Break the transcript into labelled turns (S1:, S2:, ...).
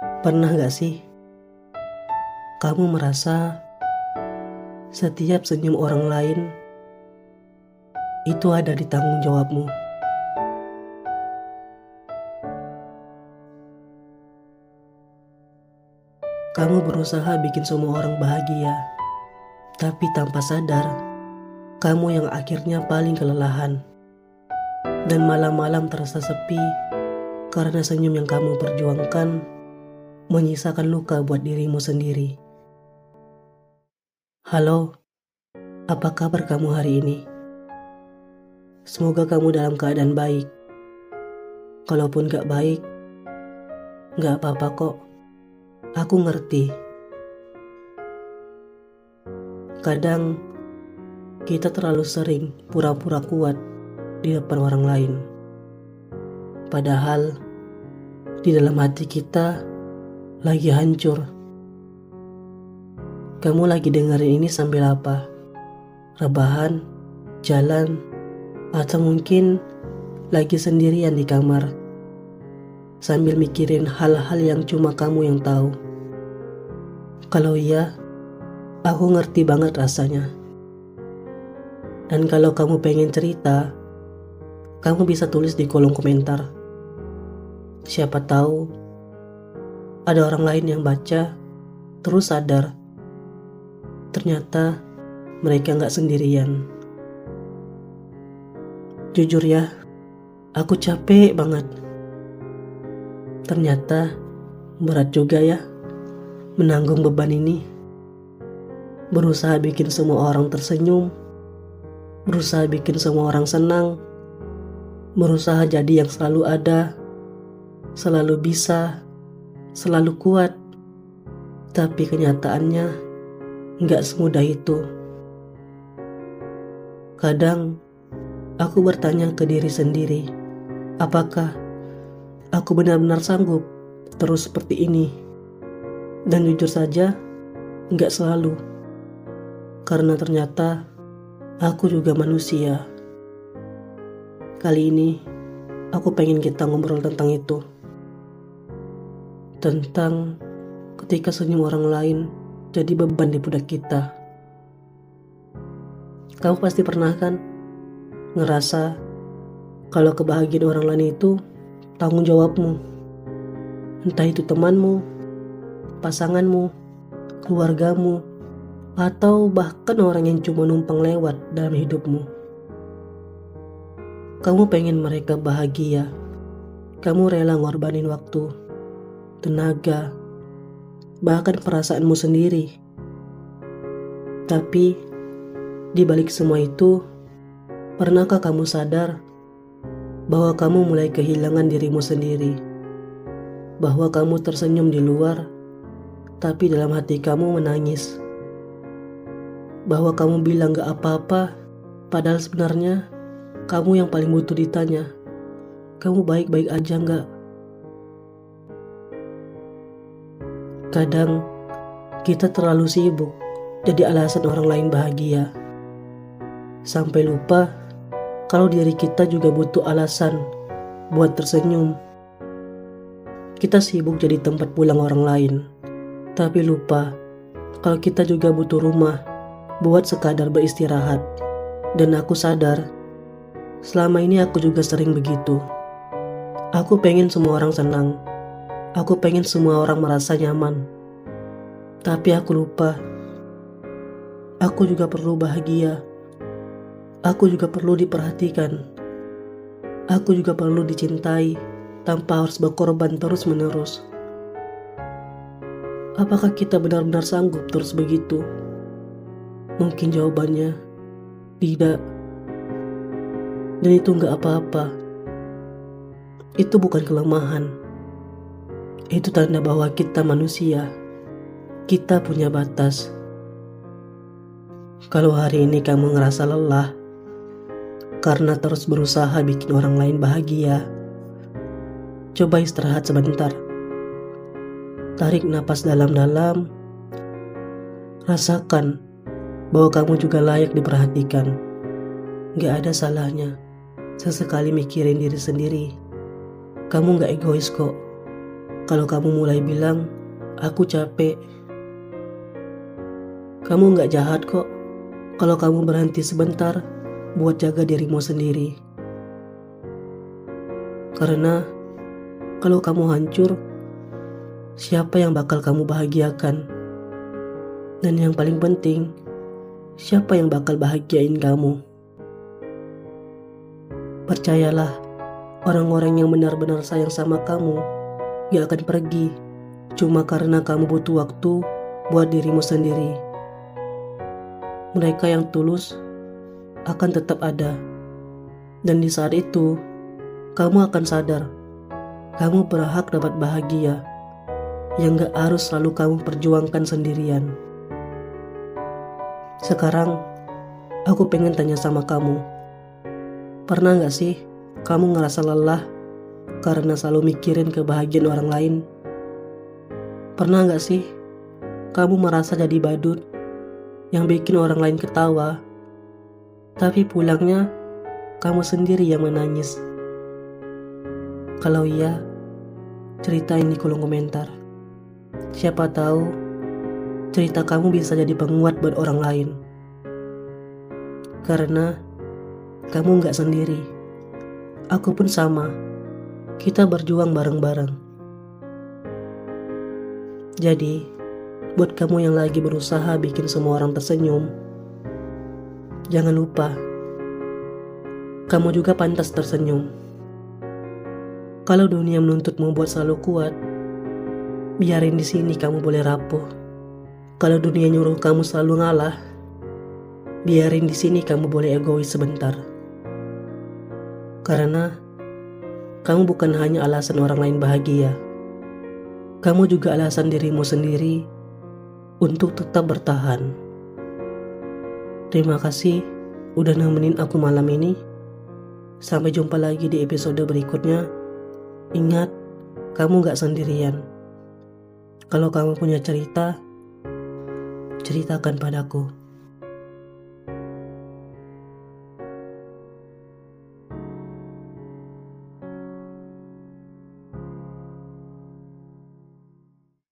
S1: Pernah gak sih kamu merasa setiap senyum orang lain itu ada di tanggung jawabmu? Kamu berusaha bikin semua orang bahagia, tapi tanpa sadar, kamu yang akhirnya paling kelelahan. Dan malam-malam terasa sepi karena senyum yang kamu perjuangkan menyisakan luka buat dirimu sendiri. Halo, apa kabar kamu hari ini? Semoga kamu dalam keadaan baik. Kalaupun gak baik, gak apa-apa kok. Aku ngerti. Kadang kita terlalu sering pura-pura kuat di depan orang lain. Padahal di dalam hati kita lagi hancur. Kamu lagi dengerin ini sambil apa? Rebahan, jalan, atau mungkin lagi sendirian di kamar sambil mikirin hal-hal yang cuma kamu yang tahu. Kalau iya, aku ngerti banget rasanya. Dan kalau kamu pengen cerita, kamu bisa tulis di kolom komentar. Siapa tahu ada orang lain yang baca terus sadar ternyata mereka gak sendirian. Jujur ya, aku capek banget. Ternyata berat juga ya menanggung beban ini. Berusaha bikin semua orang tersenyum, berusaha bikin semua orang senang, berusaha jadi yang selalu ada, selalu bisa, selalu kuat. Tapi kenyataannya gak semudah itu. Kadang aku bertanya ke diri sendiri, apakah aku benar-benar sanggup terus seperti ini? Dan jujur saja, gak selalu. Karena ternyata aku juga manusia. Kali ini, aku pengen kita ngobrol tentang itu. Tentang ketika senyum orang lain jadi beban di pundak kita. Kamu pasti pernah kan ngerasa kalau kebahagiaan orang lain itu tanggung jawabmu. Entah itu temanmu, pasanganmu, keluargamu, atau bahkan orang yang cuma numpang lewat dalam hidupmu. Kamu pengen mereka bahagia. Kamu rela ngorbanin waktu, tenaga, bahkan perasaanmu sendiri. Tapi di balik semua itu, pernahkah kamu sadar bahwa kamu mulai kehilangan dirimu sendiri? Bahwa kamu tersenyum di luar, tapi dalam hati kamu menangis. Bahwa kamu bilang gak apa-apa, padahal sebenarnya kamu yang paling butuh ditanya, kamu baik-baik aja gak? Kadang kita terlalu sibuk jadi alasan orang lain bahagia, sampai lupa kalau diri kita juga butuh alasan buat tersenyum. Kita sibuk jadi tempat pulang orang lain, tapi lupa kalau kita juga butuh rumah buat sekadar beristirahat. Dan aku sadar, selama ini aku juga sering begitu. Aku pengen semua orang senang. Aku pengen semua orang merasa nyaman. Tapi aku lupa, aku juga perlu bahagia. Aku juga perlu diperhatikan. Aku juga perlu dicintai tanpa harus berkorban terus-menerus. Apakah kita benar-benar sanggup terus begitu? Mungkin jawabannya tidak. Dan itu gak apa-apa. Itu bukan kelemahan. Itu tanda bahwa kita manusia. Kita punya batas. Kalau hari ini kamu ngerasa lelah karena terus berusaha bikin orang lain bahagia, coba istirahat sebentar. Tarik napas dalam-dalam. Rasakan bahwa kamu juga layak diperhatikan. Gak ada salahnya sesekali mikirin diri sendiri. Kamu gak egois kok. Kalau kamu mulai bilang, aku capek. Kamu gak jahat kok kalau kamu berhenti sebentar buat jaga dirimu sendiri. Karena kalau kamu hancur, siapa yang bakal kamu bahagiakan? Dan yang paling penting, siapa yang bakal bahagiain kamu? Percayalah, orang-orang yang benar-benar sayang sama kamu gak akan pergi cuma karena kamu butuh waktu buat dirimu sendiri. Mereka yang tulus akan tetap ada. Dan di saat itu, kamu akan sadar, kamu berhak dapat bahagia yang gak harus selalu kamu perjuangkan sendirian. Sekarang, aku pengen tanya sama kamu. Pernah gak sih kamu ngerasa lelah karena selalu mikirin kebahagiaan orang lain? Pernah gak sih kamu merasa jadi badut yang bikin orang lain ketawa, tapi pulangnya kamu sendiri yang menangis? Kalau iya, ceritain di kolom komentar. Siapa tahu cerita kamu bisa jadi penguat buat orang lain. Karena kamu gak sendiri. Aku pun sama. Kita berjuang bareng-bareng. Jadi, buat kamu yang lagi berusaha bikin semua orang tersenyum, jangan lupa, kamu juga pantas tersenyum. Kalau dunia menuntutmu buat selalu kuat, biarin di sini kamu boleh rapuh. Kalau dunia nyuruh kamu selalu ngalah, biarin di sini kamu boleh egois sebentar. Karena kamu bukan hanya alasan orang lain bahagia, kamu juga alasan dirimu sendiri untuk tetap bertahan. Terima kasih udah nemenin aku malam ini. Sampai jumpa lagi di episode berikutnya. Ingat, kamu gak sendirian. Kalau kamu punya cerita, ceritakan padaku.